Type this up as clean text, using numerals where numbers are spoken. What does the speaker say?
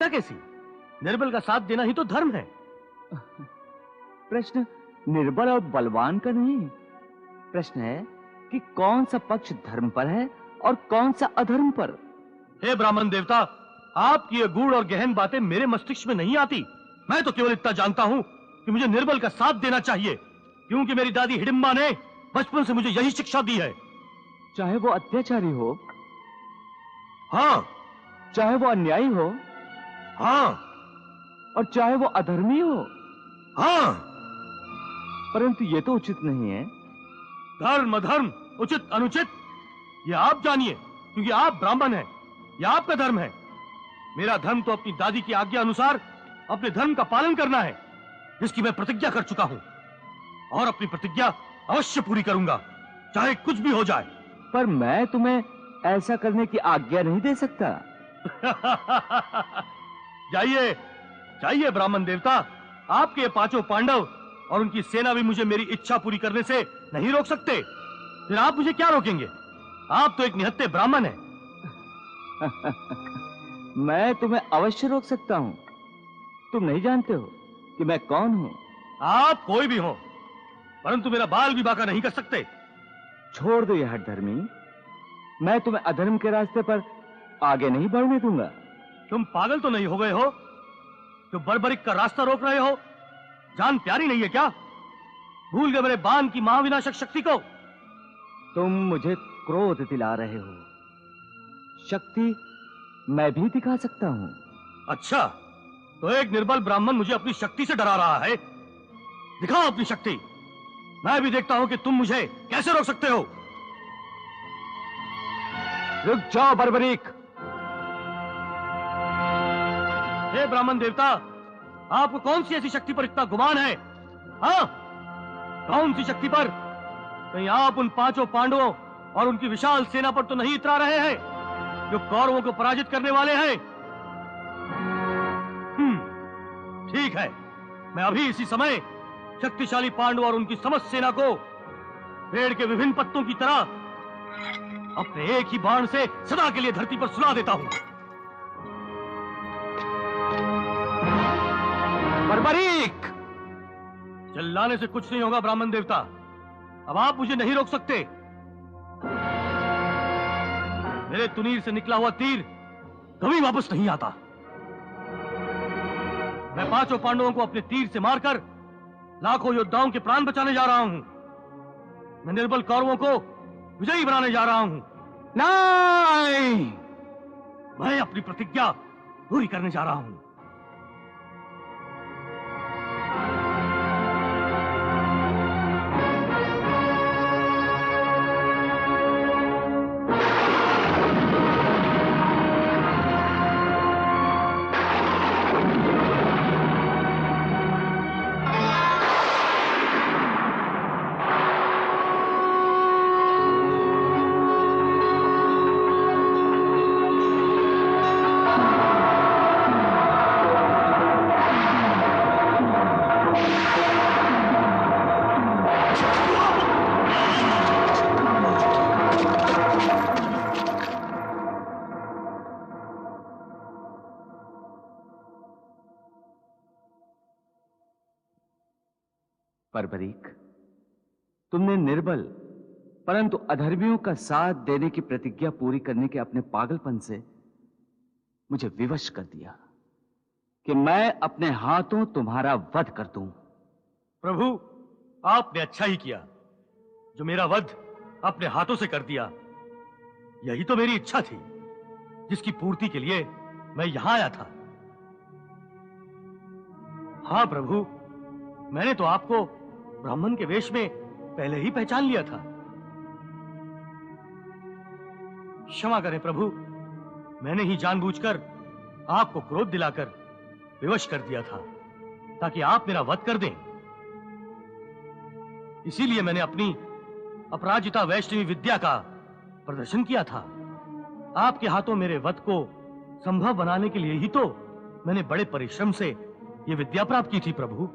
कैसी? निर्बल का साथ देना ही तो धर्म है। प्रश्न निर्बल और बलवान का नहीं, प्रश्न है कि कौन सा पक्ष धर्म पर है और कौन सा अधर्म पर। हे ब्राह्मण देवता, आपकी ये गूढ़ और गहन बातें मेरे मस्तिष्क में नहीं आती। मैं तो केवल इतना जानता हूं कि मुझे निर्बल का साथ देना चाहिए, क्योंकि मेरी दादी हिडिंबा ने बचपन से मुझे यही शिक्षा दी है। चाहे वो अत्याचारी हो, हाँ, चाहे वो अन्यायी हो, हाँ, और चाहे वो अधर्मी हो, हाँ, परंतु ये तो उचित नहीं है। धर्म अधर्म, उचित अनुचित, ये आप जानिए, क्योंकि आप ब्राह्मण हैं। यह आपका धर्म है। मेरा धर्म तो अपनी दादी की आज्ञा अनुसार अपने धर्म का पालन करना है, जिसकी मैं प्रतिज्ञा कर चुका हूं, और अपनी प्रतिज्ञा अवश्य पूरी करूंगा, चाहे कुछ भी हो जाए। पर मैं तुम्हें ऐसा करने की आज्ञा नहीं दे सकता। जाइए जाइए ब्राह्मण देवता, आपके 5 पांडव और उनकी सेना भी मुझे मेरी इच्छा पूरी करने से नहीं रोक सकते। फिर आप मुझे क्या रोकेंगे? आप तो एक निहत्थे ब्राह्मण हैं। मैं तुम्हें अवश्य रोक सकता हूं। तुम नहीं जानते हो कि मैं कौन हूं। आप कोई भी हो, परंतु मेरा बाल भी बांका नहीं कर सकते। छोड़ दो यह धर्मी, मैं तुम्हें अधर्म के रास्ते पर आगे नहीं बढ़ने दूंगा। तुम पागल तो नहीं हो गए हो जो बर्बरिक का रास्ता रोक रहे हो? जान प्यारी नहीं है क्या? भूल गए मेरे बाण की महाविनाशक शक्ति को? तुम मुझे क्रोध दिला रहे हो। शक्ति मैं भी दिखा सकता हूं। अच्छा, तो एक निर्बल ब्राह्मण मुझे अपनी शक्ति से डरा रहा है। दिखाओ अपनी शक्ति, मैं भी देखता हूं कि तुम मुझे कैसे रोक सकते हो। रुक जाओ बर्बरीक। हे ब्राह्मण देवता, आपको कौन सी ऐसी शक्ति पर इतना गुमान है? हाँ, कौन सी शक्ति पर? कहीं आप उन 5 पांडवों और उनकी विशाल सेना पर तो नहीं इतरा रहे हैं जो कौरवों को पराजित करने वाले हैं? ठीक है, मैं अभी इसी समय शक्तिशाली पांडव और उनकी समस्त सेना को पेड़ के विभिन्न पत्तों की तरह अपने एक ही बाण से सदा के लिए धरती पर सुला देता हूं। बर्बरीक! चिल्लाने से कुछ नहीं होगा ब्राह्मण देवता। अब आप मुझे नहीं रोक सकते। मेरे तुनीर से निकला हुआ तीर कभी वापस नहीं आता। मैं 5 पांडवों को अपने तीर से मारकर लाखों योद्धाओं के प्राण बचाने जा रहा हूं। मैं निर्बल कौरवों को विजयी बनाने जा रहा हूं। नहीं! मैं अपनी प्रतिज्ञा पूरी करने जा रहा हूं। बर्बरीक, तुमने निर्बल परंतु अधर्मियों का साथ देने की प्रतिज्ञा पूरी करने के अपने पागलपन से मुझे विवश कर दिया कि मैं अपने हाथों तुम्हारा वध कर दूं। प्रभु, आपने अच्छा ही किया जो मेरा वध अपने हाथों से कर दिया। यही तो मेरी इच्छा थी, जिसकी पूर्ति के लिए मैं यहां आया था। हाँ प्रभु, मैंने तो आपको ब्राह्मण के वेश में पहले ही पहचान लिया था। क्षमा करें प्रभु, मैंने ही जानबूझकर आपको क्रोध दिलाकर विवश कर दिया था, ताकि आप मेरा वध कर दें। इसीलिए मैंने अपनी अपराजिता वैष्णवी विद्या का प्रदर्शन किया था। आपके हाथों मेरे वध को संभव बनाने के लिए ही तो मैंने बड़े परिश्रम से यह विद्या प्राप्त की थी प्रभु।